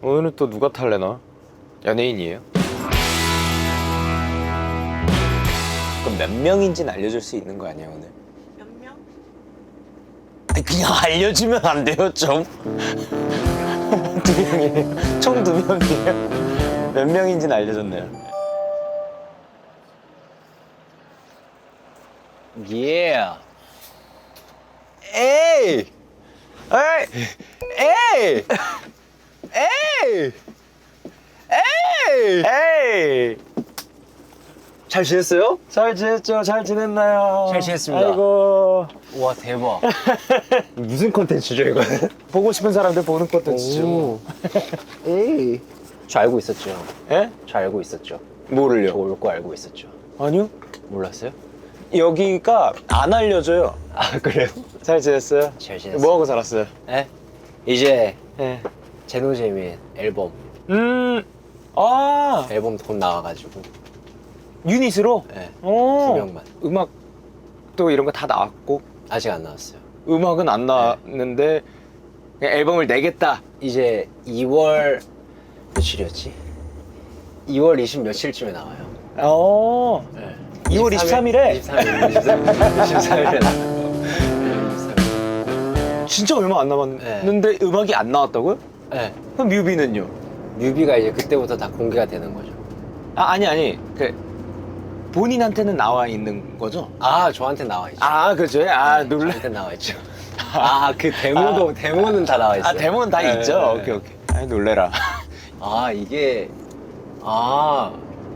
오늘은 또 누가 탈래나? 연예인이에요? 그럼 몇 명인지는 알려줄 수 있는 거 아니야 오늘? 몇 명? 아니, 그냥 알려주면 안 돼요 좀? 두 명이에요. 총 두 명이에요. 몇 명인지는 알려줬네요. Yeah. 에이! 에이! 에이! 에이! 에이! 에이! 잘 지냈어요? 잘 지냈죠? 잘 지냈나요? 잘 지냈습니다. 아이고. 와 대박. 무슨 콘텐츠죠 이거는? 보고 싶은 사람들 보는 콘텐츠죠. 에이. 저 알고 있었죠. 예? 저 알고 있었죠. 뭐를요? 저 올 거 알고 있었죠. 아니요. 몰랐어요? 여기가 안 알려줘요. 아 그래요? 잘 지냈어요? 잘 지냈어요. 뭐 하고 살았어요? 예? 이제 예. 제노제민 앨범 아, 앨범 곧 나와가지고 유닛으로? 예. 어. 2명만. 음악도 이런 거 다 나왔고, 아직 안 나왔어요. 음악은 안 나왔는데, 그냥 앨범을 내겠다. 이제 2월 며칠이었지? 2월 20 며칠쯤에 나와요. 어. 예. 2월 23일에? 23일에 나와요. 진짜 얼마 안 남았는데 음악이 안 나왔다고요? 네. 그럼 뮤비는요? 뮤비가 이제 그때부터 다 공개가 되는 거죠. 아, 아니. 본인한테는 나와 있는 거죠? 아, 저한테 나와 있죠. 아, 그죠? 아, 네, 놀래. 저한테 나와 있죠. 아, 그 데모도 데모는 다 나와 있어요. 아, 데모는 다 네, 있죠? 네, 오케이. 아, 놀래라. 아, 이게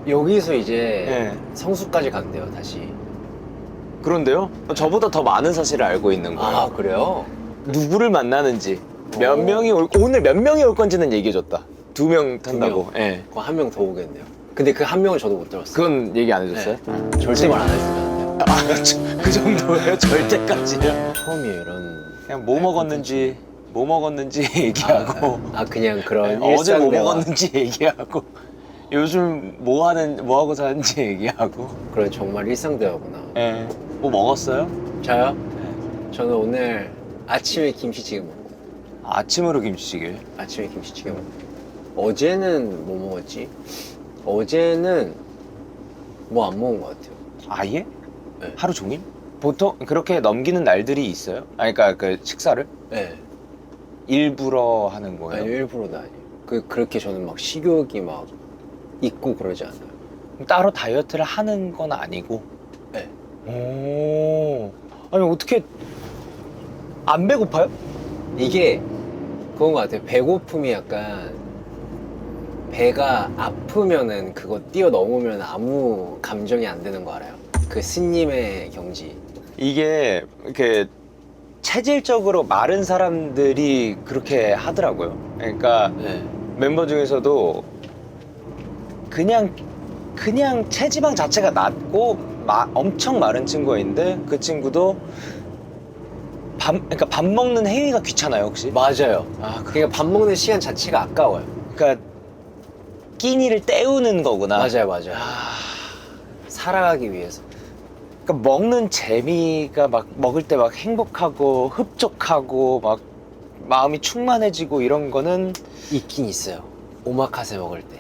여기서 이제 네. 성수까지 간대요, 다시. 그런데요? 저보다 더 많은 사실을 알고 있는 거예요. 아, 그래요? 누구를 만나는지, 몇 오. 명이 오늘 몇 명이 올 건지는 얘기해줬다. 2명 탄다고. 명. 예. 그거 한 명 더 오겠네요. 근데 그 한 명은 저도 못 들었어요. 그건 얘기 안 해줬어요? 절대 말 안 해준다는데요. 그 정도예요? 절대까지요? 처음이에요, 이런. 그냥 뭐 먹었는지 얘기하고, 그냥 그런 어제 뭐 일상 대화. 먹었는지 얘기하고, 요즘 뭐 하고 사는지 얘기하고. 그런 정말 일상 대화구나. 예. 뭐 먹었어요? 저요? 저는 오늘 아침에 김치찌개 먹고 아침으로 김치찌개. 아침에 김치찌개 먹고 어제는 뭐 먹었지? 어제는 뭐 안 먹은 것 같아요. 아예? 네. 하루 종일? 보통 그렇게 넘기는 날들이 있어요? 아니, 그러니까 그 식사를? 네. 일부러 하는 거예요? 아니 일부러도 아니에요. 그렇게 저는 막 식욕이 막 있고 그러지 않아요. 따로 다이어트를 하는 건 아니고. 네. 오. 아니 어떻게 안 배고파요? 이게 그건 것 같아요. 배고픔이 약간 배가 아프면은 그거 뛰어넘으면 아무 감정이 안 드는 거 알아요? 그 스님의 경지. 이게 이렇게 체질적으로 마른 사람들이 그렇게 하더라고요. 그러니까 네. 멤버 중에서도 그냥 체지방 자체가 낮고 엄청 마른 친구가 있는데 그 친구도 그러니까 밥 먹는 행위가 귀찮아요 혹시? 맞아요. 아, 그러니까 밥 먹는 시간 자체가 아까워요. 그러니까 끼니를 때우는 거구나. 맞아요. 살아가기 위해서. 그러니까 먹는 재미가 막 먹을 때 막 행복하고 흡족하고 막 마음이 충만해지고 이런 거는 있긴 있어요. 오마카세 먹을 때.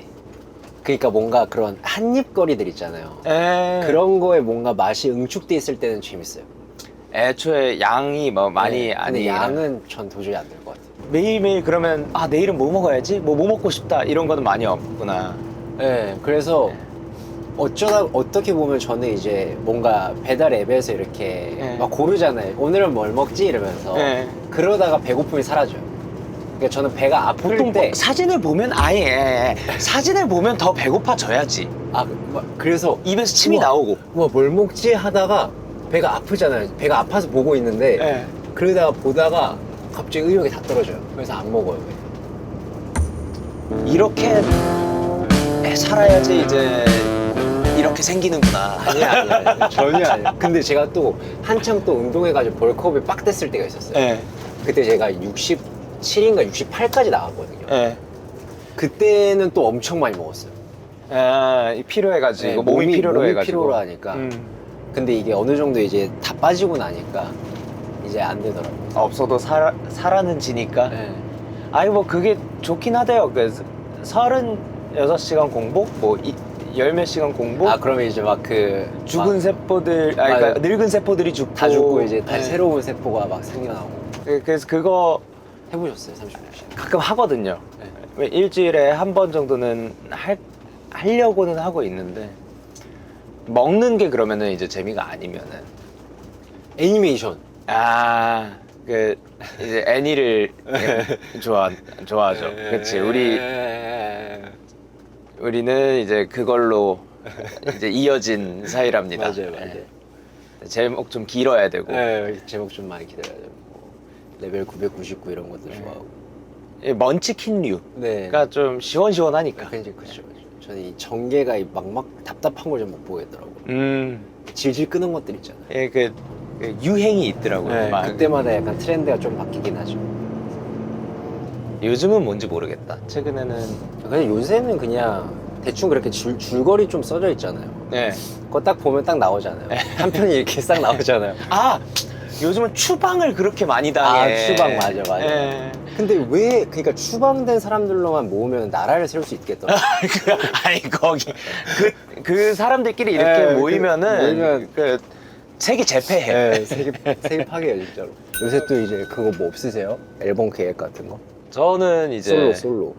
그러니까 뭔가 그런 한입거리들 있잖아요. 그런 거에 뭔가 맛이 응축돼 있을 때는 재밌어요. 애초에 양이 뭐 많이 네, 아니 근데 양은 전 도저히 안 될 것 같아요. 매일매일 그러면 아 내일은 뭐 먹어야지 뭐 먹고 싶다 이런 거는 많이 없구나. 네, 그래서 어떻게 보면 저는 이제 뭔가 배달 앱에서 이렇게 네. 막 고르잖아요. 오늘은 뭘 먹지 이러면서 네. 그러다가 배고픔이 사라져요. 그러니까 저는 배가 아플 보통 때 사진을 보면 아예 사진을 보면 더 배고파져야지. 그래서 입에서 침이 우와, 나오고. 우와 뭘 먹지 하다가 배가 아프잖아요. 배가 아파서 보고 있는데 네. 그러다가 보다가 갑자기 의욕이 다 떨어져요. 그래서 안 먹어요. 이렇게 살아야지 이제 이렇게 생기는구나. 아니야. 전혀 아니야. 근데 제가 또 한창 또 운동해가지고 벌크업이 빡 됐을 때가 있었어요. 네. 그때 제가 67인가 68까지 나갔거든요. 네. 그때는 또 엄청 많이 먹었어요. 아, 필요해가지고 네, 몸이 필요로 해가지고. 필요로 하니까. 근데 이게 어느 정도 이제 다 빠지고 나니까 이제 안 되더라고요. 없어도 살아는 지니까. 네. 아니 뭐 그게 좋긴 하대요. 그 36시간 공복, 뭐 열 몇 시간 공복. 아 그러면 이제 막 그 죽은 세포들, 아니 맞아요. 그러니까 늙은 세포들이 죽고 다 죽고 이제 다 네. 새로운 세포가 막 생겨나고. 그래서 그거 해보셨어요 36시간? 가끔 하거든요. 왜 일주일에 한 번 정도는 하려고는 하고 있는데 먹는 게 그러면은 이제 재미가 아니면은 애니메이션. 그 이제 애니를 좋아하죠. 그렇지. 우리는 이제 그걸로 이제 이어진 사이랍니다. 맞아요. 예. 제목 좀 길어야 되고 네, 제목 좀 많이 기다려야 되고 레벨 999 이런 것도 좋아하고. 먼치킨류가 네. 좀 시원시원하니까. 그렇죠. 저는 이 전개가 막 답답한 걸 좀 못 보겠더라고요. 질질 끄는 것들 있잖아요. 예, 그 유행이 있더라고요. 막. 그때마다 약간 트렌드가 좀 바뀌긴 하죠. 요즘은 뭔지 모르겠다. 최근에는 그냥 요새는 그냥 대충 그렇게 줄거리 좀 써져 있잖아요. 네. 그거 딱 보면 딱 나오잖아요. 한 편이 이렇게 싹 나오잖아요. 요즘은 추방을 그렇게 많이 당해. 추방 맞아. 예. 근데 왜 그러니까 추방된 사람들로만 모으면 나라를 세울 수 있겠더라. 아니 거기 그 사람들끼리 이렇게 네, 모이면은 그 세계 재패해. 네, 세계 파괴야 진짜로. 요새 또 이제 그거 뭐 없으세요? 앨범 계획 같은 거? 저는 이제 솔로.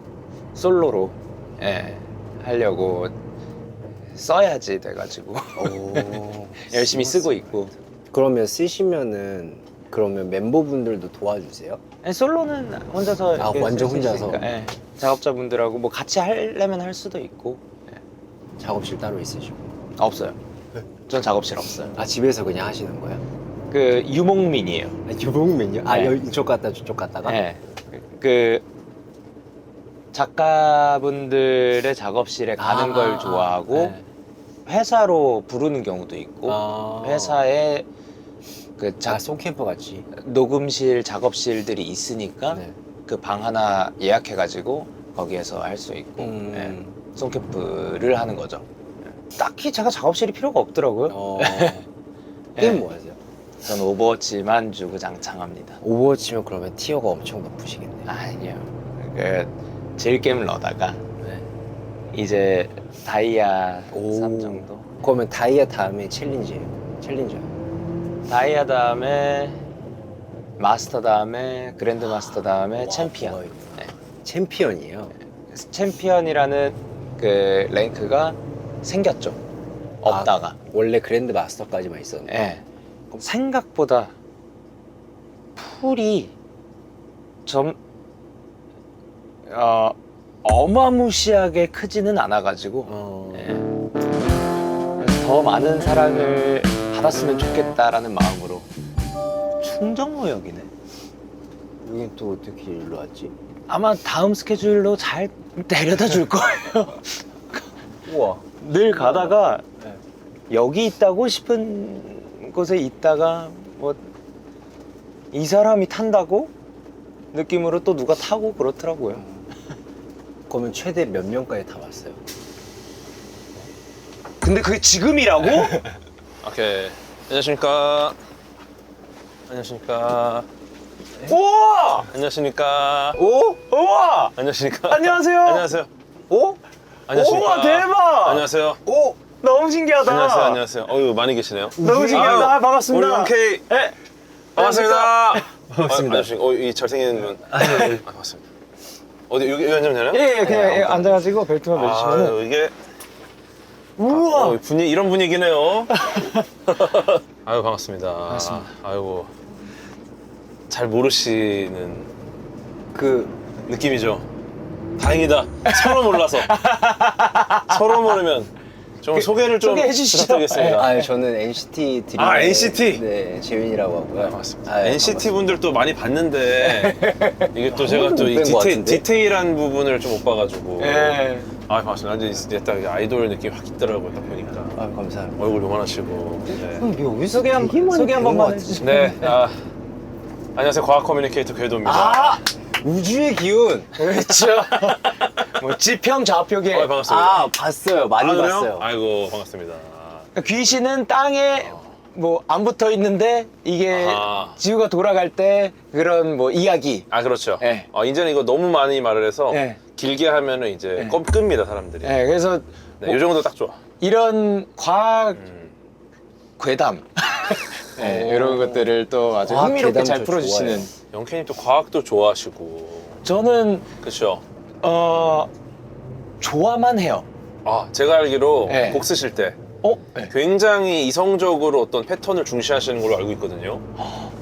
하려고 써야지 돼가지고 열심히 쓰고 있고. 그러면 쓰시면은 그러면 멤버분들도 도와주세요? 아니, 솔로는 혼자서 이렇게 완전 쓸수 혼자서? 있으니까. 예. 작업자분들하고 뭐 같이 하려면 할 수도 있고. 작업실 따로 있으시고? 없어요. 전 작업실 없어요. 집에서 그냥 하시는 거예요? 그 유목민이에요. 유목민요? 네. 이쪽 갔다 저쪽 갔다가? 네. 그 작가분들의 작업실에 가는 걸 좋아하고 네. 회사로 부르는 경우도 있고 회사에 그 송캠프 같이. 녹음실 작업실들이 있으니까 네. 그 방 하나 예약해가지고 거기에서 할 수 있고 송캠프를 하는 거죠. 딱히 제가 작업실이 필요가 없더라고요. 게임 뭐 하세요? 전 오버워치만 주구장창합니다. 오버워치면 그러면 티어가 엄청 높으시겠네요. 아니요. 그 질겜을 넣다가 네. 이제 다이아 오. 3 정도. 그러면 다이아 다음에 챌린저요. 다이아 다음에 마스터 다음에 그랜드 마스터 다음에 챔피언. 뭐가 있구나. 네. 챔피언이에요. 챔피언이라는 그 랭크가 생겼죠. 없다가. 원래 그랜드 마스터까지만 있었는데. 예. 생각보다 풀이 좀 어마무시하게 크지는 않아가지고 예. 그래서 더 많은 사랑을 받았으면 좋겠다라는 마음으로 충정무역이네. 여긴 또 어떻게 일로 왔지? 아마 다음 스케줄로 잘 데려다 줄 거예요. 우와. 늘 가다가 네. 여기 있다고 싶은 곳에 있다가 뭐 이 사람이 탄다고 느낌으로 또 누가 타고 그렇더라고요. 그러면 최대 몇 명까지 다 왔어요? 근데 그게 지금이라고? 오케이. 안녕하십니까. 우와! 안녕하십니까. 오? 우와! 안녕하십니까. 안녕하세요. 안녕하세요. 오? 안녕하십니까. 우와, 대박! 안녕하세요. 오! 너무 신기하다. 안녕하세요. 어유 많이 계시네요. 너무 신기하다. 반갑습니다. 우리 원케이. 네. 반갑습니다. 반갑습니다. 이 잘생긴 분. 반갑습니다. 어디 여기 앉으면 되나요? 예, 그냥 앉아가지고 벨트만 매주시면. 이게 우와! 분위기 이런 분위기네요. 아유 반갑습니다. 반갑습니다. 아이고 잘 모르시는 그 느낌이죠. 다행이다. 서로 몰라서. 서로 모르면 좀 소개를 좀 소개해 주시죠. 부탁드리겠습니다. 저는 NCT 드림. NCT? 네, 재윤이라고 하고요. 네, 반갑습니다. 예, NCT 분들도 많이 봤는데 이게 또 제가 또 이 못 뵌것 같은데? 디테일한 부분을 좀 못 봐가지고. 예. 아 반갑습니다. 이제 딱 아이돌 느낌이 확 있더라고요. 딱 보니까 감사합니다. 얼굴 요만하시고. 네. 여기 소개 한 번만 해주시죠. 네. 안녕하세요. 과학 커뮤니케이터 궤도입니다. 우주의 기운. 그렇죠. 뭐 지평 좌표계. 반갑습니다. 봤어요. 많이 그래요? 봤어요. 아이고 반갑습니다. 귀신은 땅에 뭐 안 붙어 있는데 이게 아하. 지구가 돌아갈 때 그런 뭐 이야기. 아 그렇죠. 네. 이제는 이거 너무 많이 말을 해서 네. 길게 하면은 이제 네. 끕니다 사람들이. 네, 그래서 네, 뭐 요 정도 딱 좋아. 이런 과학 음. 괴담 네, 오. 이런 것들을 또 아주 과학 흥미롭게 괴담 잘 저 풀어주시는. 좋아해요. 영케님 또 과학도 좋아하시고. 저는 그렇죠. 좋아만 해요. 제가 알기로 네. 곡 쓰실 때 네. 굉장히 이성적으로 어떤 패턴을 중시하시는 걸로 알고 있거든요.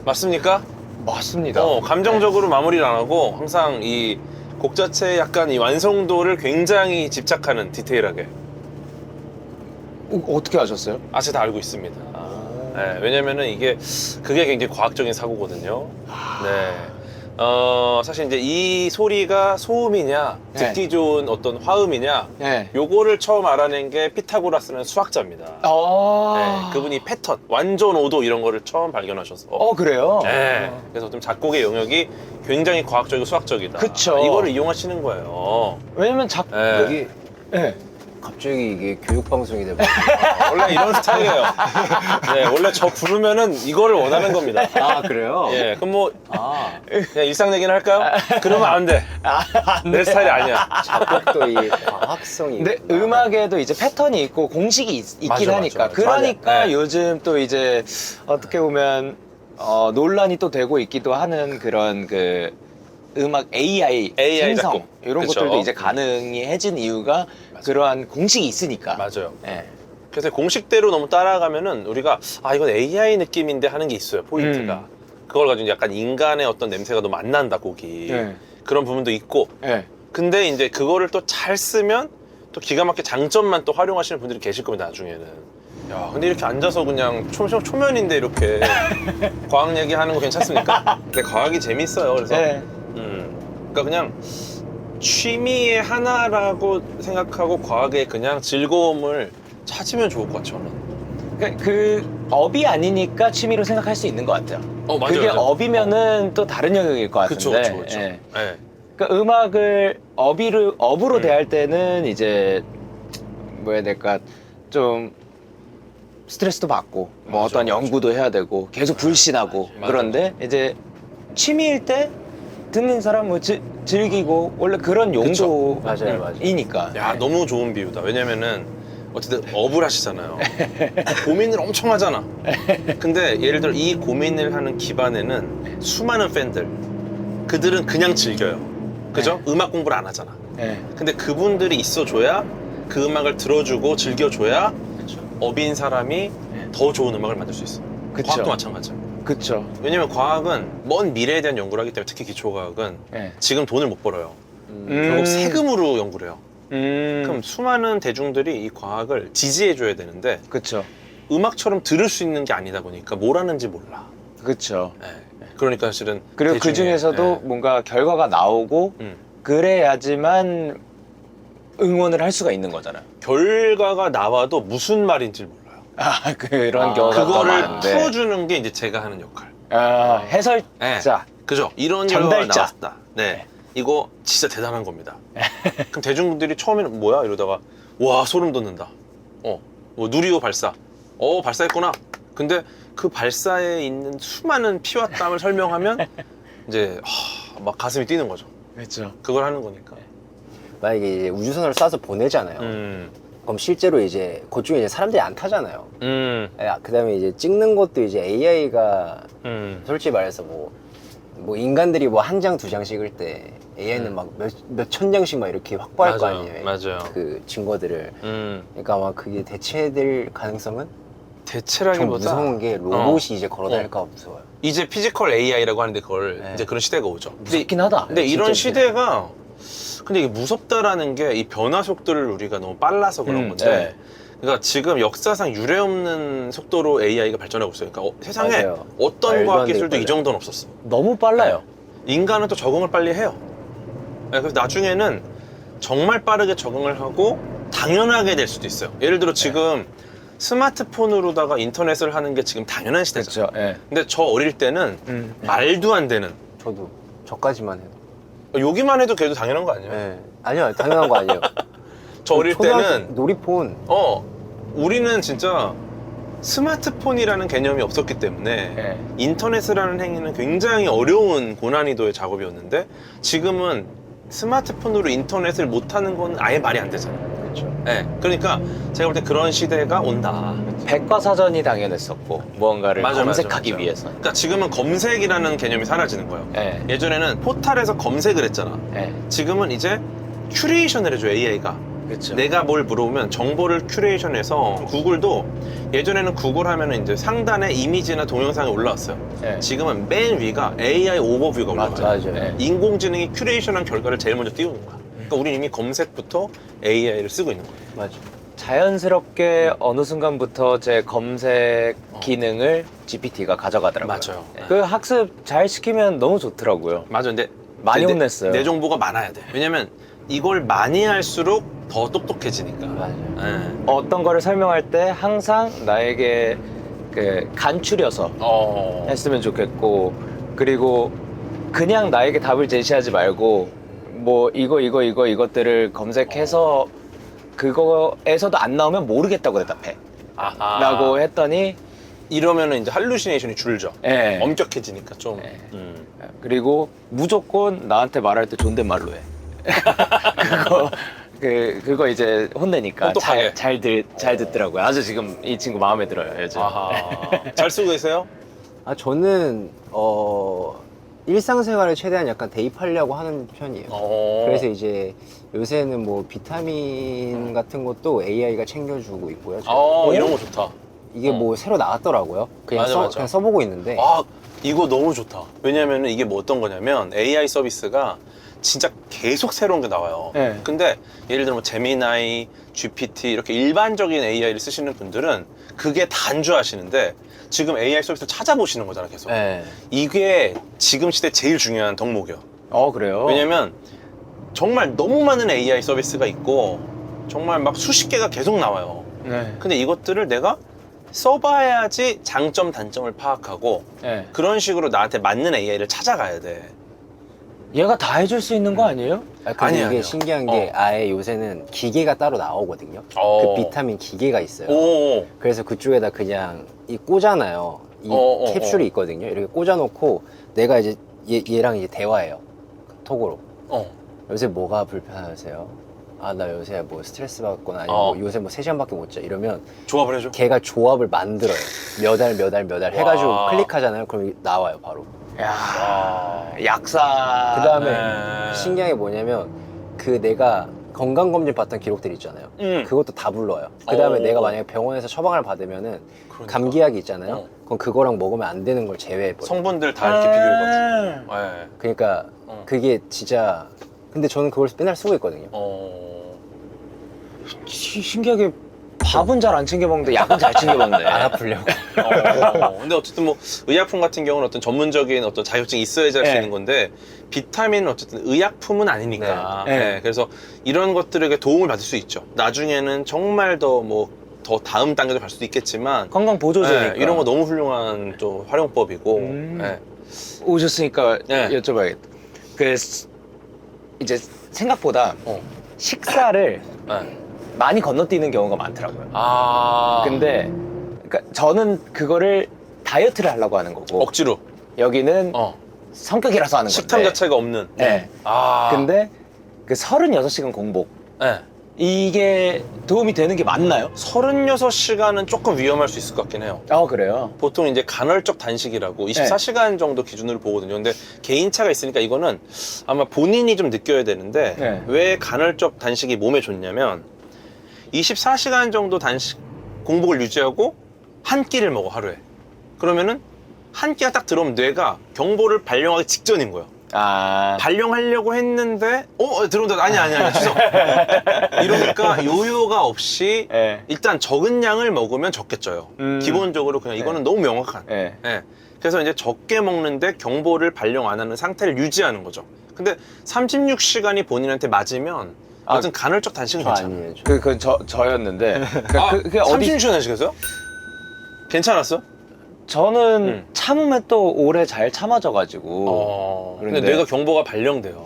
맞습니까? 맞습니다. 감정적으로 마무리를 안 하고 항상 이 곡 자체의 약간 이 완성도를 굉장히 집착하는 디테일하게. 어떻게 아셨어요? 제가 다 알고 있습니다. 네, 왜냐면은 그게 굉장히 과학적인 사고거든요. 네. 사실 이제 이 소리가 소음이냐, 네. 듣기 좋은 어떤 화음이냐, 네. 요거를 처음 알아낸 게 피타고라스는 수학자입니다. 네, 그분이 패턴, 완전 오도 이런 거를 처음 발견하셔서. 그래요? 네. 그래서 좀 작곡의 영역이 굉장히 과학적이고 수학적이다. 그쵸. 이거를 이용하시는 거예요. 왜냐면 네. 여기 네. 갑자기 이게 교육방송이 돼버려. 원래 이런 스타일이에요. 네, 원래 저 부르면은 이거를 원하는 겁니다. 아, 그래요? 예, 그럼 뭐 아, 그냥 일상 얘기는 할까요? 그러면 안 돼. 내 스타일이 아니야. 작곡도 이 과학성이. 근데 있구나. 음악에도 이제 패턴이 있고 공식이 있긴 맞아, 하니까. 맞아. 그러니까 맞아. 네. 요즘 또 이제 어떻게 보면 논란이 또 되고 있기도 하는 그런 그 음악 AI 생성 작곡. 이런 그쵸. 것들도 이제 가능이 해진 이유가 그러한 공식이 있으니까. 맞아요. 예. 그래서 공식대로 너무 따라가면은 우리가 이건 AI 느낌인데 하는 게 있어요. 포인트가. 그걸 가지고 약간 인간의 어떤 냄새가 너무 안 난다, 곡이. 네. 그런 부분도 있고. 예. 근데 이제 그거를 또 잘 쓰면 또 기가 막히게 장점만 또 활용하시는 분들이 계실 겁니다, 나중에는. 야, 근데 이렇게 앉아서 그냥 초면인데 이렇게 과학 얘기하는 거 괜찮습니까? 근데 과학이 재밌어요. 그래서 예. 그러니까 그냥 취미의 하나라고 생각하고 과학의 그냥 즐거움을 찾으면 좋을 것 같아요. 저는. 그 업이 아니니까 취미로 생각할 수 있는 것 같아요. 맞아요, 그게 맞아요. 업이면은 또 다른 영역일 것 같은데. 그쵸, 그쵸, 그쵸. 예. 네. 그러니까 음악을 업으로 대할 때는 이제 뭐 해야 될까 좀 스트레스도 받고 뭐 맞아, 어떤 맞아. 연구도 해야 되고 계속 불신하고 맞아. 그런데 이제 취미일 때 듣는 사람 뭐 즐기고 원래 그런 그쵸. 맞아요, 맞아요. 용도이니까. 야, 너무 좋은 비유다. 왜냐면은 어쨌든 업을 하시잖아요. 고민을 엄청 하잖아. 근데 예를 들어 이 고민을 하는 기반에는 수많은 팬들, 그들은 그냥 즐겨요. 그죠? 음악 공부를 안 하잖아. 예. 근데 그분들이 있어줘야 그 음악을 들어주고 즐겨줘야 업인 사람이 더 좋은 음악을 만들 수 있어. 그쵸. 과학도 마찬가지야. 그쵸. 왜냐면 과학은 먼 미래에 대한 연구를 하기 때문에 특히 기초과학은 예. 지금 돈을 못 벌어요. 음. 결국 세금으로 연구를 해요. 그럼 그럼 수많은 대중들이 이 과학을 지지해줘야 되는데 그쵸. 음악처럼 들을 수 있는 게 아니다 보니까 뭘 하는지 몰라. 그쵸. 예. 그러니까 사실은 그리고 그 대중의- 중에서도 예. 뭔가 결과가 나오고 음. 그래야지만 응원을 할 수가 있는 거잖아요. 결과가 나와도 무슨 말인지 몰라요. 그런 경우가 더 그거를 많은데. 풀어주는 게 이제 제가 하는 역할. 해설자. 네. 그죠? 이런 결과가 전달자. 나왔다. 네. 이거 진짜 대단한 겁니다. 그럼 대중분들이 처음에는 뭐야? 이러다가 와 소름 돋는다. 뭐 누리호 발사. 발사했구나. 근데 그 발사에 있는 수많은 피와 땀을 설명하면 이제 막 가슴이 뛰는 거죠. 그렇죠. 그걸 하는 거니까. 만약에 이제 우주선을 쏴서 보내잖아요. 그럼 실제로 이제 그중에 이제 사람들이 안 타잖아요. 그다음에 이제 찍는 것도 이제 AI가 솔직히 말해서 뭐 인간들이 뭐 한 장 두 장 찍을 때 AI는 막 몇천 장씩 막 이렇게 확보할 거 아니에요. 맞아요. 그 증거들을. 음. 그러니까 아마 그게 대체될 가능성은 좀 대체라기보다 무서운 게 로봇이 이제 걸어다닐까 봐 무서워요. 이제 피지컬 AI라고 하는데 그걸 네. 이제 그런 시대가 오죠. 무섭긴 하다. 근데 이런 진짜 시대가 근데 이게 무섭다라는 게 이 변화 속도를 우리가 너무 빨라서 그런 건데 네. 그러니까 지금 역사상 유례없는 속도로 AI가 발전하고 있어요. 그러니까 세상에 맞아요. 어떤 말도 과학 안 되게 기술도 이 빨라요. 정도는 없었어. 너무 빨라요. 인간은 또 적응을 빨리 해요. 네, 그래서 나중에는 정말 빠르게 적응을 하고 당연하게 될 수도 있어요. 예를 들어 지금 스마트폰으로다가 인터넷을 하는 게 지금 당연한 시대죠. 그렇죠. 예. 근데 저 어릴 때는 말도 안 되는 저도 저까지만 해도. 여기만 해도 그래도 당연한 거 아니에요? 네. 아니요, 당연한 거 아니에요. 저 어릴 초등학교 때는 놀이폰. 우리는 진짜 스마트폰이라는 개념이 없었기 때문에 네. 인터넷을 하는 행위는 굉장히 어려운 고난이도의 작업이었는데 지금은 스마트폰으로 인터넷을 못하는 건 아예 말이 안 되잖아요. 그렇죠. 네, 그러니까 제가 볼 때 그런 시대가 온다. 백과사전이 당연했었고 무언가를 맞아, 검색하기 맞아. 위해서. 그러니까 지금은 검색이라는 개념이 사라지는 거예요. 네. 예전에는 포탈에서 검색을 했잖아. 네. 지금은 이제 큐레이션을 해줘, AI가. 그렇죠. 내가 뭘 물어보면 정보를 큐레이션해서 구글도 예전에는 구글 하면은 이제 상단에 이미지나 동영상이 올라왔어요. 네. 지금은 맨 위가 AI 오버뷰가 올라와요. 맞아요. 네. 인공지능이 큐레이션한 결과를 제일 먼저 띄우는 거야. 그러니까 우리는 이미 검색부터 AI를 쓰고 있는 거예요. 맞아. 자연스럽게 어느 순간부터 제 검색 기능을 GPT가 가져가더라고요. 맞아요. 네. 그 학습 잘 시키면 너무 좋더라고요. 맞아. 근데 많이 내- 혼냈어요. 내 정보가 많아야 돼. 왜냐면 이걸 많이 할수록 더 똑똑해지니까. 맞아요. 예. 어떤 거를 설명할 때 항상 나에게 그 간추려서 했으면 좋겠고, 그리고 그냥 나에게 답을 제시하지 말고 뭐 이것들을 검색해서 그거에서도 안 나오면 모르겠다고 대답해 아하. 라고 했더니 이러면은 이제 할루시네이션이 줄죠. 예. 엄격해지니까 좀. 예. 그리고 무조건 나한테 말할 때 존댓말로 해. 그거 이제 혼내니까 똑똑하게. 잘 듣더라고요. 아주 지금 이 친구 마음에 들어요, 요즘. 아하. 잘 쓰고 계세요? 아, 저는 일상생활에 최대한 약간 대입하려고 하는 편이에요. 그래서 이제 요새는 뭐 비타민 같은 것도 AI가 챙겨주고 있고요. 제가. 이런 거 좋다. 이게 뭐 새로 나왔더라고요. 그냥 맞아, 맞아. 그냥 써보고 있는데. 아, 이거 너무 좋다. 왜냐면은 이게 뭐 어떤 거냐면 AI 서비스가 진짜 계속 새로운 게 나와요. 네. 근데 예를 들어 뭐 제미나이, GPT 이렇게 일반적인 AI를 쓰시는 분들은 그게 단주하시는데 지금 AI 서비스를 찾아보시는 거잖아, 계속. 네. 이게 지금 시대 제일 중요한 덕목이요. 그래요? 왜냐면 정말 너무 많은 AI 서비스가 있고 정말 막 수십 개가 계속 나와요. 네. 근데 이것들을 내가 써봐야지 장점, 단점을 파악하고 네. 그런 식으로 나한테 맞는 AI를 찾아가야 돼. 얘가 다 해줄 수 있는 거 아니에요? 근데 아니에요, 이게 아니에요. 신기한 게 아예 요새는 기계가 따로 나오거든요. 어. 그 비타민 기계가 있어요. 오. 그래서 그쪽에다 그냥 꽂아놔요. 이 캡슐이 있거든요. 이렇게 꽂아놓고 내가 이제 얘랑 이제 대화해요. 톡으로. 요새 뭐가 불편하세요? 아, 나 요새 뭐 스트레스 받거나 아니면 뭐 요새 뭐 3시간밖에 못 자. 이러면 조합을 해줘. 걔가 조합을 만들어요. 몇 알 해가지고 와. 클릭하잖아요. 그럼 나와요, 바로. 야, 약사. 그 다음에 네. 신기한 게 뭐냐면 그 내가 건강검진 받던 기록들 있잖아요. 그것도 다 불러요. 그 다음에 오. 내가 만약에 병원에서 처방을 받으면은 그러니까. 감기약이 있잖아요. 어. 그럼 그거랑 먹으면 안 되는 걸 제외해버려요. 성분들 다 이렇게 비교해가지고. 네. 그러니까 그게 진짜. 근데 저는 그걸 맨날 쓰고 있거든요. 신기하게 밥은 잘 안 챙겨 먹는데 약은 잘 챙겨 먹네. 안 아프려고. 근데 어쨌든 뭐 의약품 같은 경우는 어떤 전문적인 어떤 자격증이 있어야지 할 수 네. 있는 건데 비타민은 어쨌든 의약품은 아니니까. 네. 네, 그래서 이런 것들에게 도움을 받을 수 있죠. 나중에는 정말 더 다음 단계도 갈 수도 있겠지만 건강 보조제니까. 네, 이런 거 너무 훌륭한 또 활용법이고. 네. 오셨으니까 네. 여쭤봐야겠다. 이제 생각보다 식사를 네. 많이 건너뛰는 경우가 많더라고요. 아. 근데 그러니까 저는 그거를 다이어트를 하려고 하는 거고 억지로. 여기는 성격이라서 하는 식탐 건데. 자체가 없는. 네. 근데 그 36시간 공복 네. 이게 도움이 되는 게 맞나요? 36시간은 조금 위험할 수 있을 것 같긴 해요. 그래요? 보통 이제 간헐적 단식이라고 24시간 정도 기준으로 보거든요. 근데 개인차가 있으니까 이거는 아마 본인이 좀 느껴야 되는데 네. 왜 간헐적 단식이 몸에 좋냐면 24시간 정도 단식 공복을 유지하고 한 끼를 먹어, 하루에. 그러면은 한 끼가 딱 들어오면 뇌가 경보를 발령하기 직전인 거예요. 발령하려고 했는데 들어온다. 아니야 취소. 이러니까 요요가 없이 네. 일단 적은 양을 먹으면 적게 쪄요. 기본적으로 그냥 이거는 너무 명확한. 네. 예. 그래서 이제 적게 먹는데 경보를 발령 안 하는 상태를 유지하는 거죠. 근데 36시간이 본인한테 맞으면 아무튼 간헐적 단식은 저 괜찮아요. 아니에요. 저였는데 그게 36시간 단식했어요? 괜찮았어? 저는 참으면 또 오래 잘 참아져가지고 근데 그런데- 뇌가 경보가 발령돼요.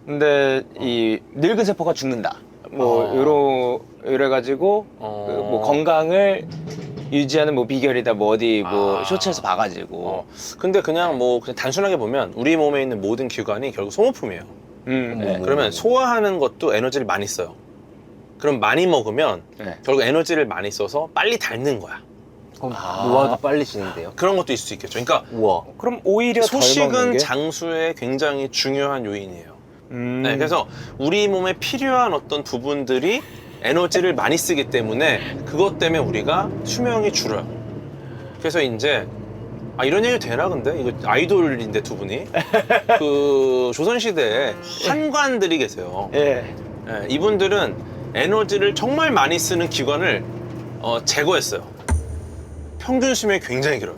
근데 이 늙은 세포가 죽는다 뭐 이래가지고 뭐 건강을 유지하는 뭐 비결이다 뭐 어디 뭐 아. 쇼츠에서 봐가지고. 근데 그냥 뭐 그냥 단순하게 보면 우리 몸에 있는 모든 기관이 결국 소모품이에요. 네. 그러면 소화하는 것도 에너지를 많이 써요. 그럼 많이 먹으면 네. 결국 에너지를 많이 써서 빨리 닳는 거야. 그럼 아. 노화도 빨리 진행돼요? 그런 것도 있을 수 있겠죠. 그러니까 우와. 그럼 오히려 덜 먹는 소식은 게. 장수의 굉장히 중요한 요인이에요. 음. 네, 그래서 우리 몸에 필요한 어떤 부분들이 에너지를 많이 쓰기 때문에 그것 때문에 우리가 수명이 줄어요. 그래서 이제 이런 얘기 되나 근데? 이거 아이돌인데 두 분이 그 조선시대에 환관들이 계세요. 예. 예, 이분들은 에너지를 정말 많이 쓰는 기관을 제거했어요. 평균 수명이 굉장히 길어요.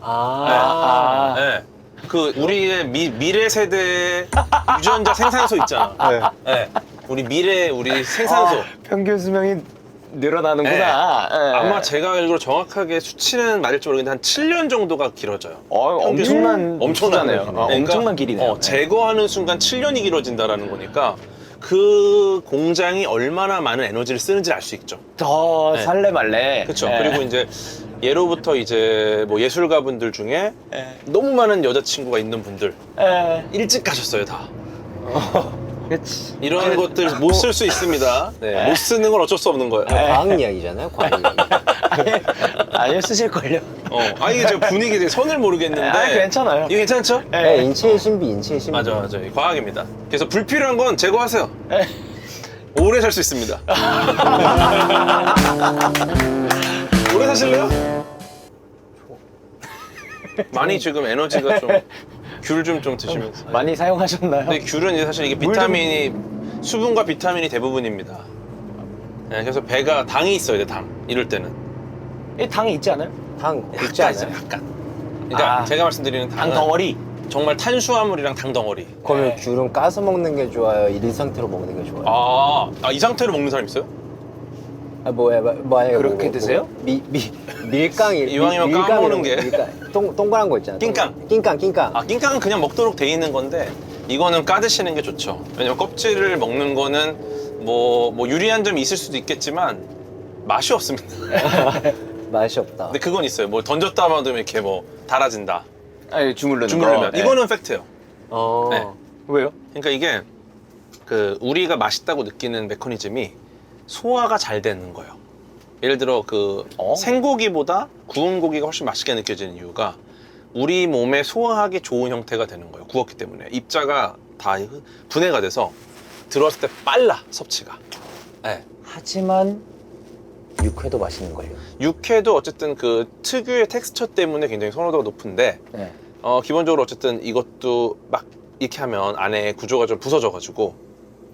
아. 예. 그 우리의 미래 세대의 유전자 생산소 있잖아. 예. 우리 생산소. 평균 수명이 늘어나는구나. 예. 아마 제가 알기로 정확하게 수치는 맞을지 모르겠는데 한 7년 정도가 길어져요. 엄청난 엄청나네요. 수잖아요. 그러니까 엄청난 길이네요. 제거하는 순간 7년이 길어진다라는 거니까 그 공장이 얼마나 많은 에너지를 쓰는지 알 수 있죠. 더 네. 살래 말래. 그렇죠. 예. 그리고 이제 예로부터 이제 뭐 예술가분들 중에 예. 너무 많은 여자친구가 있는 분들 예. 일찍 가셨어요 다. 그치. 이런 것들 못 쓸 수 있습니다. 네, 못 쓰는 건 어쩔 수 없는 거예요. 과학 이야기잖아요, 과학 이야기. 아니요, 쓰실걸요. 이게 저 분위기 되게 선을 모르겠는데. 괜찮아요. 이거 괜찮죠? 네, 인체의 신비, 인체의 신비. 맞아. 이게 과학입니다. 그래서 불필요한 건 제거하세요. 예. 오래 살 수 있습니다. 오래 사실래요? 많이 지금 에너지가 좀 귤 좀 드시면서. 많이 사용하셨나요? 근데 귤은 이제 사실 이게 비타민이 수분과 비타민이 대부분입니다. 네, 그래서 배가 당이 있어야 돼, 당. 이럴 때는. 이 당이 있지 않아요? 당 있지 약간 않아요? 있어요, 약간. 그러니까 아. 제가 말씀드리는 당 당은 덩어리. 정말 탄수화물이랑 당 덩어리. 그러면 귤은 까서 먹는 게 좋아요? 이 상태로 먹는 게 좋아요? 이 상태로 먹는 사람 있어요? 뭐예요? 그렇게 드세요? 밀깡 이왕이면 까먹는 게. 동그란 거 있잖아요. 낑깡. 낑깡. 낑깡은 그냥 먹도록 돼 있는 건데 이거는 까드시는 게 좋죠. 왜냐면 껍질을 먹는 거는 뭐 유리한 점이 있을 수도 있겠지만 맛이 없습니다. 맛이 없다. 근데 그건 있어요. 뭐 던졌다 하면 이렇게 뭐 달아진다. 아니, 주물르는 주물르면 거. 이거는 팩트예요. 네. 왜요? 그러니까 이게 그 우리가 맛있다고 느끼는 메커니즘이 소화가 잘 되는 거예요. 예를 들어 그 생고기보다 구운 고기가 훨씬 맛있게 느껴지는 이유가 우리 몸에 소화하기 좋은 형태가 되는 거예요. 구웠기 때문에 입자가 다 분해가 돼서 들어왔을 때 빨라 섭취가. 네. 하지만 육회도 맛있는걸요. 육회도 어쨌든 그 특유의 텍스처 때문에 굉장히 선호도가 높은데 네. 기본적으로 어쨌든 이것도 막 이렇게 하면 안에 구조가 좀 부서져가지고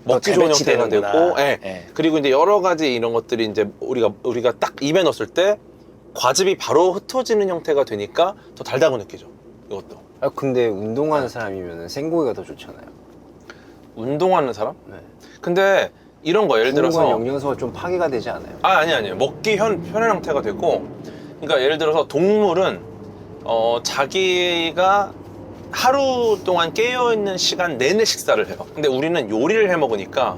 먹기 좋은 형태가 재배치되는구나. 되고, 예. 그리고 이제 여러 가지 이런 것들이 이제 우리가 딱 입에 넣었을 때 과즙이 바로 흩어지는 형태가 되니까 더 달다고 느끼죠. 이것도. 근데 운동하는 사람이면 생고기가 더 좋잖아요. 운동하는 사람? 네. 근데 이런 거 예를 들어서 영양소가 좀 파괴가 되지 않아요? 아니에요. 먹기 편한 형태가 되고, 그러니까 예를 들어서 동물은 자기가 하루 동안 깨어있는 시간 내내 식사를 해요. 근데 우리는 요리를 해 먹으니까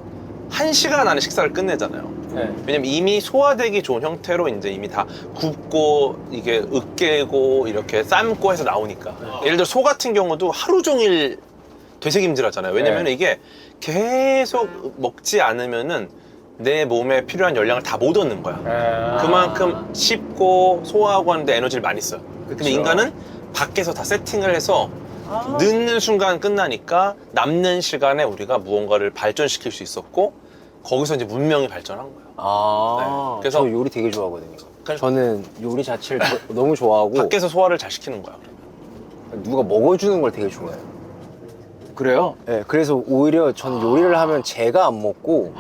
1시간 안에 식사를 끝내잖아요. 네. 왜냐면 이미 소화되기 좋은 형태로 이제 이미 다 굽고 이게 으깨고 이렇게 삶고 해서 나오니까. 예를 들어 소 같은 경우도 하루 종일 되새김질 하잖아요. 왜냐면 이게 계속 먹지 않으면은 내 몸에 필요한 열량을 다 못 얻는 거야. 그만큼 씹고 소화하고 하는데 에너지를 많이 써요. 근데 인간은 밖에서 다 세팅을 해서 넣는 순간 끝나니까 남는 시간에 우리가 무언가를 발전시킬 수 있었고 거기서 이제 문명이 발전한 거예요. 네. 그래서 저 요리 되게 좋아하거든요. 그러니까 저는 요리 자체를 너무 좋아하고 밖에서 소화를 잘 시키는 거야. 누가 먹어주는 걸 되게 좋아해요. 그래요? 네, 그래서 오히려 저는 요리를 하면 제가 안 먹고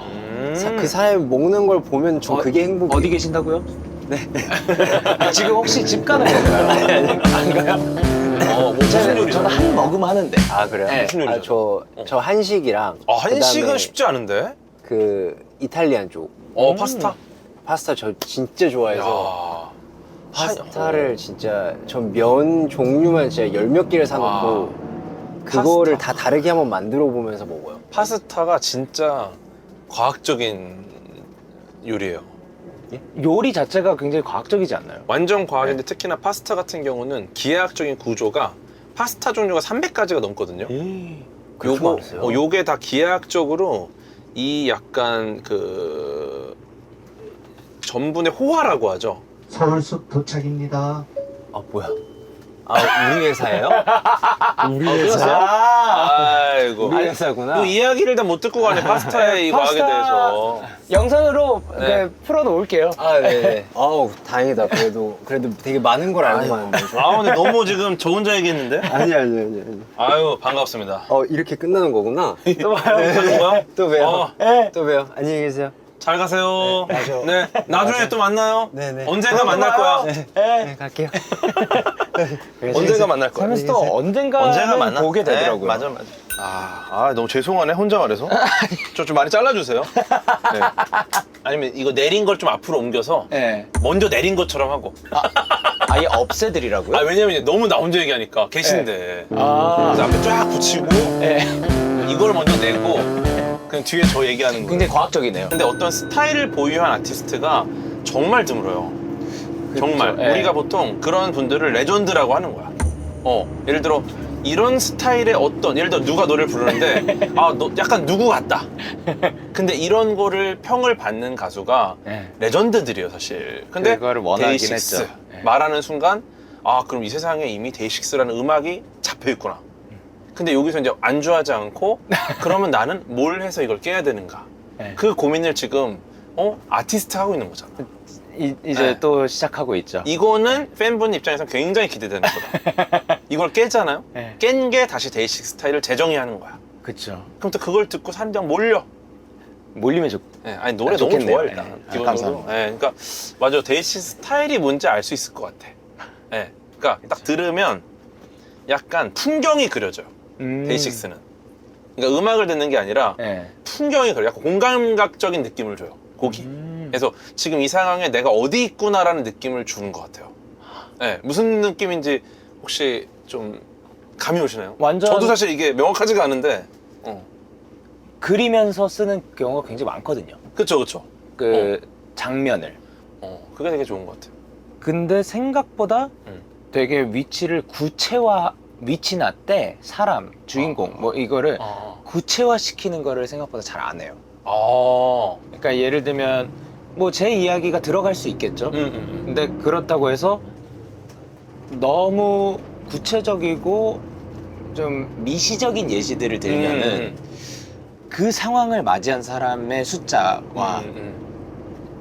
그 사람이 먹는 걸 보면 전 그게 행복이에요. 어디 계신다고요? 네. 지금 혹시 집 가는 건가요? 안 가요? 무슨 요리죠? 저는 한 먹음 하는데. 아 그래요? 네. 무슨 요리죠? 저 한식이랑 한식은 그다음에 쉽지 않은데? 그 이탈리안 쪽 파스타? 파스타 저 진짜 좋아해서 야. 파스타를 진짜 전 면 종류만 진짜 열 몇 개를 사놓고 그거를 다 다르게 한번 만들어 보면서 먹어요. 파스타가 진짜 과학적인 요리예요. 요리 자체가 굉장히 과학적이지 않나요? 완전 과학인데 특히나 파스타 같은 경우는 기하학적인 구조가 파스타 종류가 300가지가 넘거든요. 그렇게 많으세요? 요게 다 기하학적으로 이 약간 그 전분의 호화라고 하죠. 서울숲 도착입니다. 아 뭐야? 아 우리 회사예요? 우리 아이고. 우리 회사구나. 또 이야기를 다 못 듣고 가네 파스타의 이 과학에 파스타- 대해서. 영상으로 네. 풀어놓을게요. 아 네. 아우 다행이다. 그래도 되게 많은 걸 알고 가는데. 아 근데 너무 지금 저 혼자 얘기했는데? 아니. 아유 반갑습니다. 이렇게 끝나는 거구나. 또 봐요. 하는 거야? 또 봬요. 어, 네. 또 봬요. 안녕히 계세요. 잘 가세요. 네, 나중에 또 만나요. 네네. 언젠가 만날 거야. 네. 갈게요. 언젠가 만날 거야. 살면서 또 언젠가는 보게 되더라고요. 맞아. 너무 죄송하네 혼자 말해서. 저 좀 많이 잘라주세요. 네. 아니면 이거 내린 걸 좀 앞으로 옮겨서 네. 먼저 내린 것처럼 하고. 아예 없애드리라고요? 왜냐면 너무 나 혼자 얘기하니까 계신데. 아. 그래서 앞에 쫙 붙이고 네. 이걸 먼저 내고 그냥 뒤에 저 얘기하는 거예요. 굉장히 과학적이네요. 근데 어떤 스타일을 보유한 아티스트가 정말 드물어요. 정말. 예. 우리가 보통 그런 분들을 레전드라고 하는 거야. 예를 들어 이런 스타일의 예를 들어 누가 노래를 부르는데 너 약간 누구 같다. 근데 이런 거를 평을 받는 가수가 예. 레전드들이에요, 사실. 근데 그거를 원하긴 데이식스 했죠. 예. 말하는 순간 그럼 이 세상에 이미 데이식스라는 음악이 잡혀 있구나. 근데 여기서 이제 안주하지 않고 그러면 나는 뭘 해서 이걸 깨야 되는가? 예. 그 고민을 지금 아티스트 하고 있는 거잖아. 이제 네. 또 시작하고 있죠. 이거는 팬분 입장에서 굉장히 기대되는 거다. 이걸 깨잖아요. 네. 깬 게 다시 데이식스 스타일을 재정의하는 거야. 그쵸. 그럼 또 그걸 듣고 사람들이 몰려. 몰리면 좋. 아니 노래 너무 좋겠네요. 좋아 일단. 네. 기본적으로. 감사합니다. 그러니까 맞아 데이식스 스타일이 뭔지 알 수 있을 것 같아. 그러니까 딱 들으면 약간 풍경이 그려져요. 데이식스는. 그러니까 음악을 듣는 게 아니라 네. 풍경이 그려. 약간 공감각적인 느낌을 줘요. 곡이. 그래서 지금 이 상황에 내가 어디 있구나라는 느낌을 주는 것 같아요. 무슨 느낌인지 혹시 좀 감이 오시나요? 완전- 저도 사실 이게 명확하지가 않은데. 그리면서 쓰는 경우가 굉장히 많거든요. 그쵸. 장면을. 그게 되게 좋은 것 같아요. 근데 생각보다 되게 위치나 때, 사람, 주인공, 뭐 이거를 구체화 시키는 거를 생각보다 잘 안 해요. 그러니까 예를 들면 뭐 제 이야기가 들어갈 수 있겠죠. 근데 그렇다고 해서 너무 구체적이고 좀 미시적인 예시들을 들면은 그 상황을 맞이한 사람의 숫자와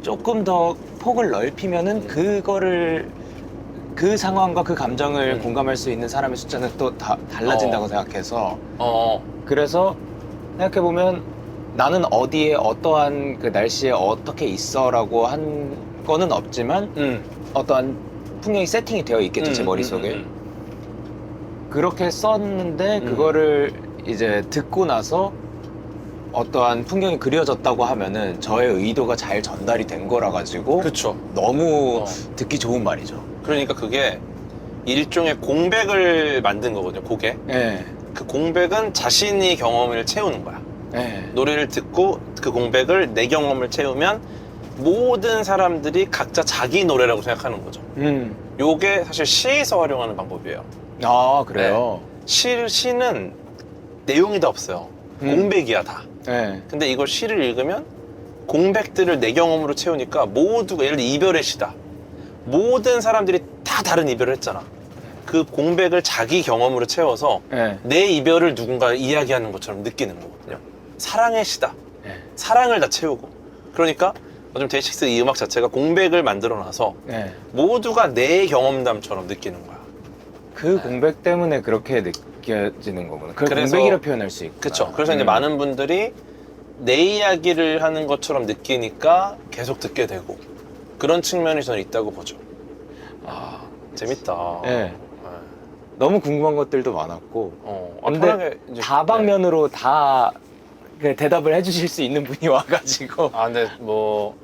조금 더 폭을 넓히면은 그거를 그 상황과 그 감정을 공감할 수 있는 사람의 숫자는 또 달라진다고 생각해서 그래서 생각해보면 나는 어디에 어떠한 그 날씨에 어떻게 있어라고 한 거는 없지만 어떠한 풍경이 세팅이 되어 있겠죠 제 머릿속에 그렇게 썼는데 그거를 이제 듣고 나서 어떠한 풍경이 그려졌다고 하면은 저의 의도가 잘 전달이 된 거라 가지고 그쵸. 너무 듣기 좋은 말이죠. 그러니까 그게 일종의 공백을 만든 거거든요, 곡에. 네. 그 공백은 자신이 경험을 채우는 거야. 네. 노래를 듣고 그 공백을 내 경험을 채우면 모든 사람들이 각자 자기 노래라고 생각하는 거죠. 요게 사실 시에서 활용하는 방법이에요. 아 그래요? 시는 내용이 다 없어요. 공백이야 다. 네. 근데 이걸 시를 읽으면 공백들을 내 경험으로 채우니까 모두가 예를 들어 이별의 시다. 모든 사람들이 다 다른 이별을 했잖아. 그 공백을 자기 경험으로 채워서 네. 내 이별을 누군가 이야기하는 것처럼 느끼는 거거든요. 사랑의 시다. 네. 사랑을 다 채우고. 그러니까 좀 데이식스 이 음악 자체가 공백을 만들어놔서 네. 모두가 내 경험담처럼 느끼는 거야. 그 공백 때문에 그렇게 느껴지는 거구나. 그걸 그래서- 공백이라 표현할 수 있구나. 그쵸. 그래서 이제 많은 분들이 내 이야기를 하는 것처럼 느끼니까 계속 듣게 되고 그런 측면이 저는 있다고 보죠. 재밌다. 네. 너무 궁금한 것들도 많았고 근데 편하게 이제- 다방면으로 다 그 대답을 해주실 수 있는 분이 와가지고 근데 뭐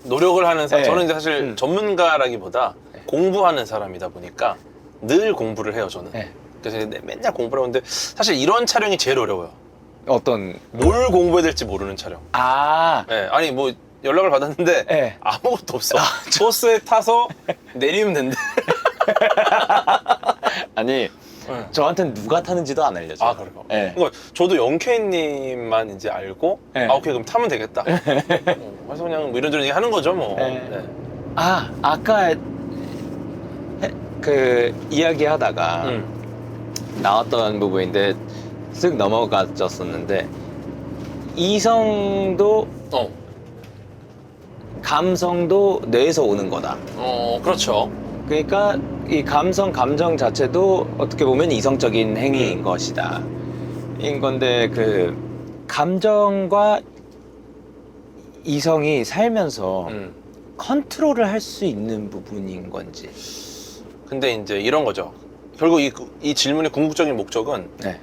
노력을 하는 사람 네. 저는 이제 사실 전문가라기보다 공부하는 사람이다 보니까 늘 공부를 해요 저는. 네. 그래서 이제 맨날 공부를 하는데 사실 이런 촬영이 제일 어려워요. 어떤 뭘 공부해야 될지 모르는 촬영. 아 아니 뭐 연락을 받았는데 네. 아무것도 없어. 버스에 타서 내리면 된대. 아니 네. 저한테는 누가 타는지도 안 알려줘. 아, 그래요? 네. 그러니까 저도 영케이님만 이제 알고 네. 아, 오케이, 그럼 타면 되겠다. 그래서 그냥 뭐 이런저런 얘기 하는 거죠, 뭐. 네. 네. 아 아까 그 이야기하다가 나왔던 부분인데 쓱 넘어갔었는데 이성도 어, 감성도 뇌에서 오는 거다. 그렇죠. 그러니까 이 감성, 감정 자체도 어떻게 보면 이성적인 행위인 것이다. 인 건데 그 감정과 이성이 살면서 컨트롤을 할 수 있는 부분인 건지. 근데 이제 이런 거죠. 결국 이 질문의 궁극적인 목적은 네.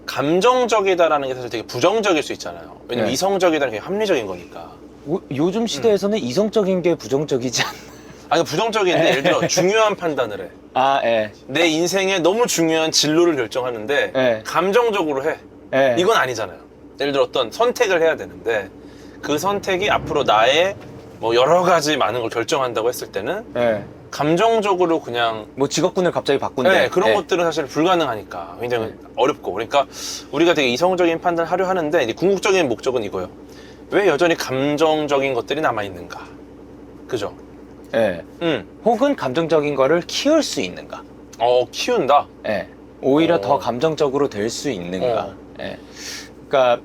감정적이다라는 게 사실 되게 부정적일 수 있잖아요. 왜냐면 네. 이성적이다는 게 합리적인 거니까. 요즘 시대에서는 이성적인 게 부정적이지 않나? 아니, 부정적인데 예를 들어 중요한 판단을 해. 아, 예. 내 인생에 너무 중요한 진로를 결정하는데 네. 감정적으로 해. 예. 이건 아니잖아요. 예를 들어 어떤 선택을 해야 되는데 그 선택이 앞으로 나의 뭐 여러 가지 많은 걸 결정한다고 했을 때는 예. 감정적으로 그냥 뭐 직업군을 갑자기 바꾼대. 네, 그런 예. 것들은 사실 불가능하니까 굉장히 어렵고, 그러니까 우리가 되게 이성적인 판단을 하려 하는데 이제 궁극적인 목적은 이거예요. 왜 여전히 감정적인 것들이 남아있는가? 그죠? 예. 혹은 감정적인 거를 키울 수 있는가? 키운다? 예. 오히려 어. 더 감정적으로 될 수 있는가? 어. 예. 그러니까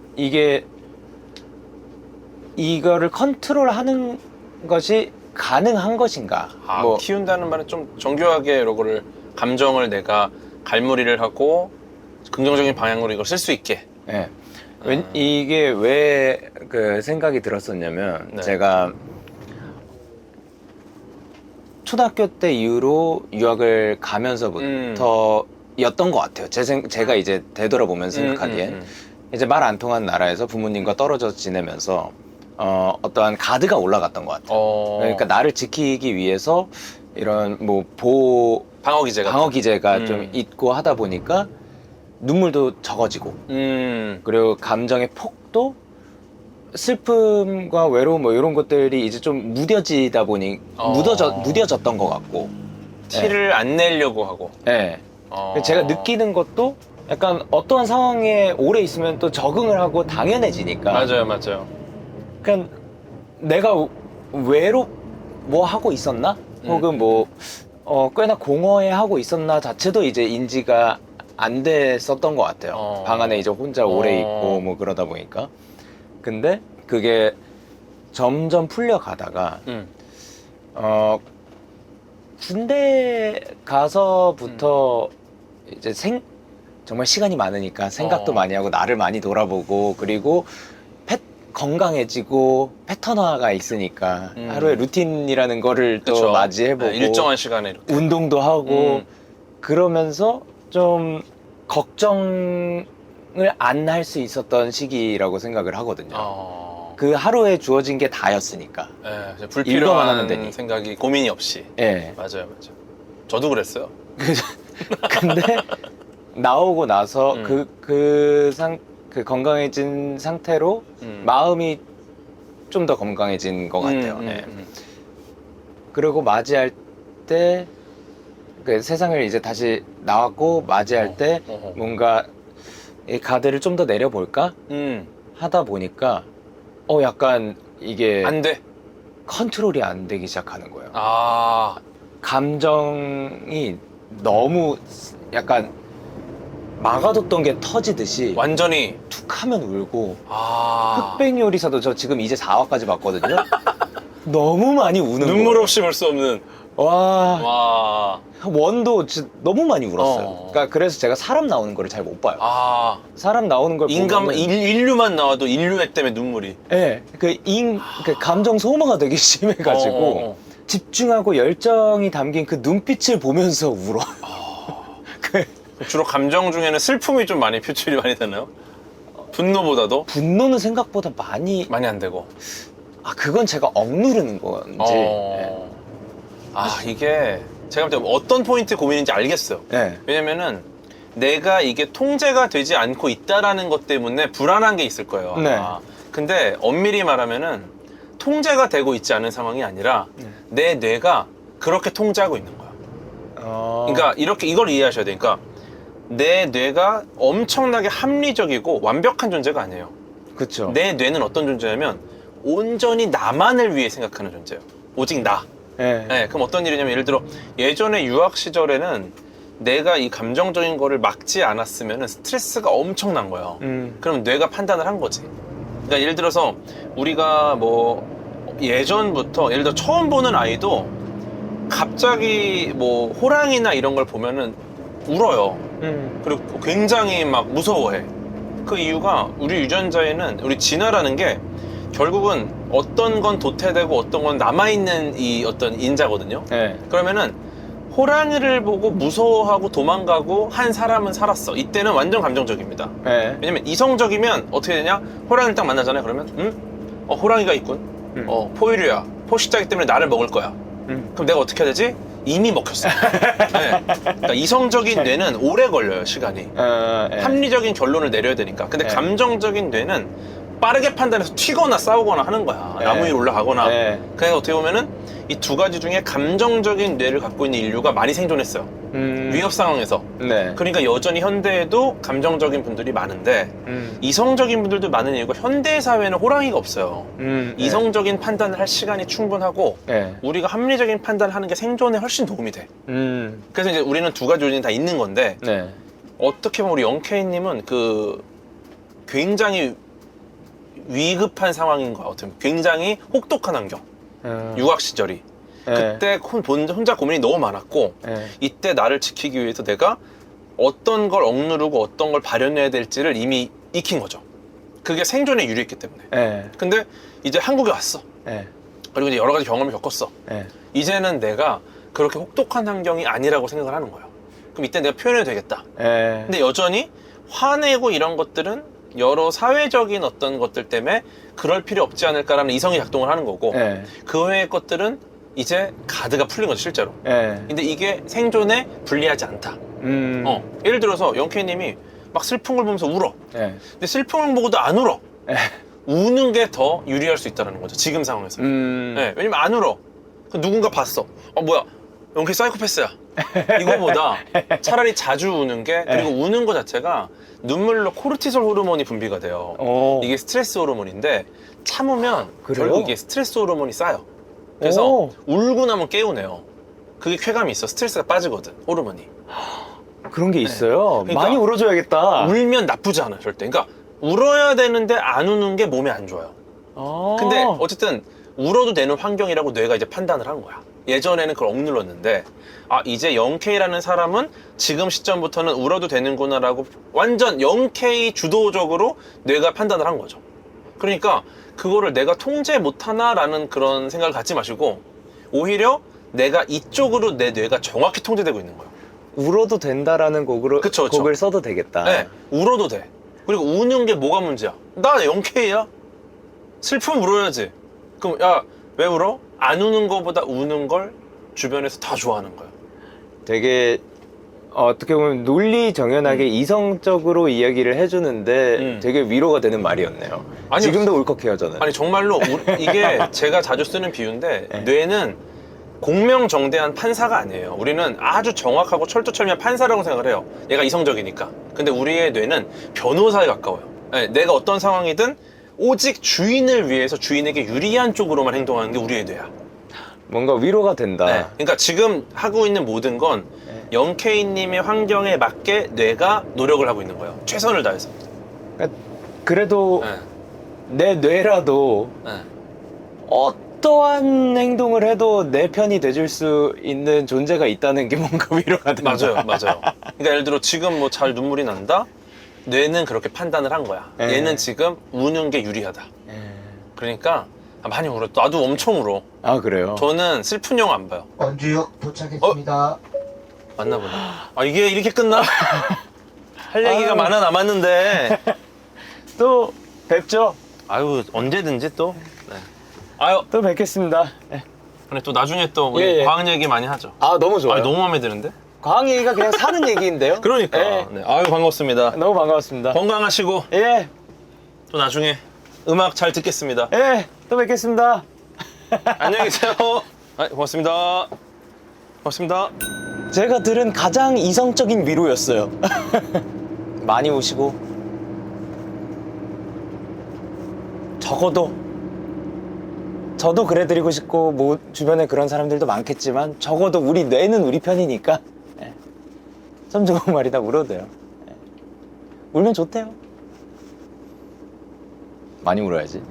이거를 컨트롤하는 것이 가능한 것인가? 뭐 키운다는 말은 좀 정교하게 이거를 감정을 내가 갈무리를 하고 긍정적인 방향으로 이걸 쓸 수 있게. 예. 이게 왜 그 생각이 들었었냐면 네. 제가 초등학교 때 이후로 유학을 가면서부터 였던 것 같아요. 제가 이제 되돌아보면서 생각하기엔 이제 말 안 통한 나라에서 부모님과 떨어져 지내면서 어떠한 가드가 올라갔던 것 같아요. 그러니까 나를 지키기 위해서 이런 뭐 방어 기제가 좀 있고 하다 보니까 눈물도 적어지고 그리고 감정의 폭도 슬픔과 외로움 뭐 이런 것들이 이제 좀 무뎌지다 보니 무뎌졌던 것 같고 티를 안 내려고 하고. 예. 제가 느끼는 것도 약간 어떠한 상황에 오래 있으면 또 적응을 하고 당연해지니까 맞아요. 그냥 내가 뭐 하고 있었나? 혹은 뭐 꽤나 공허해 하고 있었나 자체도 이제 인지가 안 됐었던 것 같아요. 방 안에 이제 혼자 오래 있고 뭐 그러다 보니까. 근데 그게 점점 풀려가다가 군대 가서부터 이제 정말 시간이 많으니까 생각도 많이 하고 나를 많이 돌아보고 그리고 건강해지고 패턴화가 있으니까 하루에 루틴이라는 거를 또 그쵸. 맞이해보고 네, 일정한 시간에 이렇게. 운동도 하고 그러면서 좀 걱정을 안 할 수 있었던 시기라고 생각을 하거든요. 그 하루에 주어진 게 다였으니까. 네, 일거만 하면 불필요한 되니. 생각이 고민이 없이. 예. 맞아요. 저도 그랬어요. 근데 나오고 나서 그 건강해진 상태로 마음이 좀 더 건강해진 것 같아요. 예. 그리고 맞이할 때 그 세상을 이제 다시 나왔고 맞이할 때 뭔가 이 가드를 좀 더 내려볼까 하다 보니까 약간 이게 안 돼. 컨트롤이 안 되기 시작하는 거예요. 아, 감정이 너무 약간 막아뒀던 게 터지듯이 완전히. 툭하면 울고 아, 흑백 요리사도 저 지금 이제 4화까지 봤거든요. 너무 많이 우는 눈물 거예요. 없이 볼 수 없는. 와 와. 원도 진짜 너무 많이 울었어요. 어. 그러니까 그래서 제가 사람 나오는 거를 잘 못 봐요. 아, 사람 나오는 걸 보면은 인류만 나와도 인류애 때문에 눈물이. 예, 그 감정 소모가 되게 심해가지고 집중하고 열정이 담긴 그 눈빛을 보면서 울어. 주로 감정 중에는 슬픔이 좀 많이 표출이 많이 되나요? 분노보다도? 분노는 생각보다 많이 많이 안 되고. 그건 제가 억누르는 건지. 이게 제가 볼 때 어떤 포인트 고민인지 알겠어요. 예. 왜냐면은 내가 이게 통제가 되지 않고 있다라는 것 때문에 불안한 게 있을 거예요. 네. 근데 엄밀히 말하면은 통제가 되고 있지 않은 상황이 아니라 내 뇌가 그렇게 통제하고 있는 거야. 그러니까 이렇게 이걸 이해하셔야 돼. 그러니까 내 뇌가 엄청나게 합리적이고 완벽한 존재가 아니에요. 그쵸. 내 뇌는 어떤 존재냐면 온전히 나만을 위해 생각하는 존재예요. 오직 나. 네. 네, 그럼 어떤 일이냐면 예를 들어 예전에 유학 시절에는 내가 이 감정적인 거를 막지 않았으면 스트레스가 엄청난 거예요. 그럼 뇌가 판단을 한 거지. 그러니까 예를 들어서 우리가 뭐 예전부터 예를 들어 처음 보는 아이도 갑자기 뭐 호랑이나 이런 걸 보면은 울어요. 그리고 굉장히 막 무서워해. 그 이유가 우리 유전자에는 우리 진화라는 게 결국은 어떤 건 도태되고 어떤 건 남아있는 이 어떤 인자거든요. 네. 그러면은 호랑이를 보고 무서워하고 도망가고 한 사람은 살았어. 이때는 완전 감정적입니다. 네. 왜냐면 이성적이면 어떻게 되냐? 호랑이를 딱 만나잖아요. 그러면 호랑이가 있군. 포유류야. 포식자이기 때문에 나를 먹을 거야. 그럼 내가 어떻게 해야 되지? 이미 먹혔어. 네. 그러니까 이성적인 뇌는 오래 걸려요, 시간이. 네. 합리적인 결론을 내려야 되니까. 근데 네. 감정적인 뇌는 빠르게 판단해서 튀거나 싸우거나 하는 거야. 네. 나무 위로 올라가거나. 네. 그래서 어떻게 보면은 이 두 가지 중에 감정적인 뇌를 갖고 있는 인류가 많이 생존했어요. 위협 상황에서. 네. 그러니까 여전히 현대에도 감정적인 분들이 많은데 이성적인 분들도 많은 이유가 현대 사회는 호랑이가 없어요. 이성적인 판단을 할 시간이 충분하고 네. 우리가 합리적인 판단을 하는 게 생존에 훨씬 도움이 돼. 그래서 이제 우리는 두 가지 요인이 다 있는 건데 네. 어떻게 보면 우리 영케이님은 그 굉장히 위급한 상황인 것 같아요. 굉장히 혹독한 환경. 유학 시절이. 네. 그때 혼자 고민이 너무 많았고 네. 이때 나를 지키기 위해서 내가 어떤 걸 억누르고 어떤 걸 발현해야 될지를 이미 익힌 거죠. 그게 생존에 유리했기 때문에. 네. 근데 이제 한국에 왔어. 네. 그리고 이제 여러 가지 경험을 겪었어. 네. 이제는 내가 그렇게 혹독한 환경이 아니라고 생각을 하는 거예요. 그럼 이때 내가 표현해도 되겠다. 네. 근데 여전히 화내고 이런 것들은 여러 사회적인 어떤 것들 때문에 그럴 필요 없지 않을까라는 이성이 작동을 하는 거고 네. 그 외의 것들은 이제 가드가 풀린 거죠, 실제로. 네. 근데 이게 생존에 불리하지 않다. 예를 들어서 영케이님이 막 슬픈 걸 보면서 울어. 네. 근데 슬픈 걸 보고도 안 울어. 네. 우는 게 더 유리할 수 있다는 거죠, 지금 상황에서. 네, 왜냐면 안 울어. 누군가 봤어. 뭐야, 영케이 사이코패스야. 이거보다 차라리 자주 우는 게, 그리고 우는 거 자체가 눈물로 코르티솔 호르몬이 분비가 돼요. 이게 스트레스 호르몬인데 참으면 그래요? 결국 이게 스트레스 호르몬이 쌓여. 그래서 오. 울고 나면 깨우네요. 그게 쾌감이 있어. 스트레스가 빠지거든, 호르몬이. 그런 게 있어요. 그러니까 많이 울어줘야겠다. 울면 나쁘지 않아, 절대. 그러니까 울어야 되는데 안 우는 게 몸에 안 좋아요. 근데 어쨌든 울어도 되는 환경이라고 뇌가 이제 판단을 한 거야. 예전에는 그걸 억눌렀는데 이제 0K라는 사람은 지금 시점부터는 울어도 되는구나라고 완전 0K 주도적으로 뇌가 판단을 한 거죠. 그러니까 그거를 내가 통제 못하나라는 그런 생각을 갖지 마시고 오히려 내가 이쪽으로 내 뇌가 정확히 통제되고 있는 거예요. 울어도 된다라는 곡을 써도 되겠다. 네, 울어도 돼. 그리고 우는 게 뭐가 문제야? 나 0K야? 슬프면 울어야지. 그럼 야, 왜 울어? 안 우는 거보다 우는 걸 주변에서 다 좋아하는 거야. 되게 어떻게 보면 논리정연하게 이성적으로 이야기를 해주는데 되게 위로가 되는 말이었네요. 아니요. 지금도 울컥해요, 저는. 아니 정말로 이게 제가 자주 쓰는 비유인데 네. 뇌는 공명정대한 판사가 아니에요. 우리는 아주 정확하고 철두철미한 판사라고 생각을 해요. 얘가 이성적이니까. 근데 우리의 뇌는 변호사에 가까워요. 네, 내가 어떤 상황이든 오직 주인을 위해서 주인에게 유리한 쪽으로만 행동하는 게 우리의 뇌야. 뭔가 위로가 된다. 네, 그러니까 지금 하고 있는 모든 건 네. 0K님의 환경에 맞게 뇌가 노력을 하고 있는 거예요. 최선을 다해서. 그래도 네. 내 뇌라도 네. 어떠한 행동을 해도 내 편이 돼줄 수 있는 존재가 있다는 게 뭔가 위로가 된다. 맞아요. 그러니까 예를 들어 지금 뭐 잘 눈물이 난다? 뇌는 그렇게 판단을 한 거야. 네. 얘는 지금 우는 게 유리하다. 그러니까 많이 울어. 나도 엄청 울어. 아, 그래요? 저는 슬픈 영화 안 봐요. 원주역 도착했습니다. 맞나 보네. 이게 이렇게 끝나? 할 얘기가 많아 남았는데. 또 뵙죠. 아유, 언제든지 또. 네. 아유, 또 뵙겠습니다. 네. 근데 또 나중에 또 우리 예. 과학 얘기 많이 하죠. 아, 너무 좋아요. 너무 마음에 드는데? 과학 얘기가 그냥 사는 얘기인데요. 그러니까. 네. 네. 아유, 반갑습니다. 너무 반가웠습니다. 건강하시고 예. 또 나중에 음악 잘 듣겠습니다. 예, 또 뵙겠습니다. 안녕히 계세요. 아, 고맙습니다. 고맙습니다. 제가 들은 가장 이성적인 위로였어요. 많이 우시고 적어도 저도 그래드리고 싶고 뭐 주변에 그런 사람들도 많겠지만 적어도 우리 뇌는 우리 편이니까 예. 참 좋은 말이다. 울어도요. 예. 울면 좋대요. 많이 울어야지.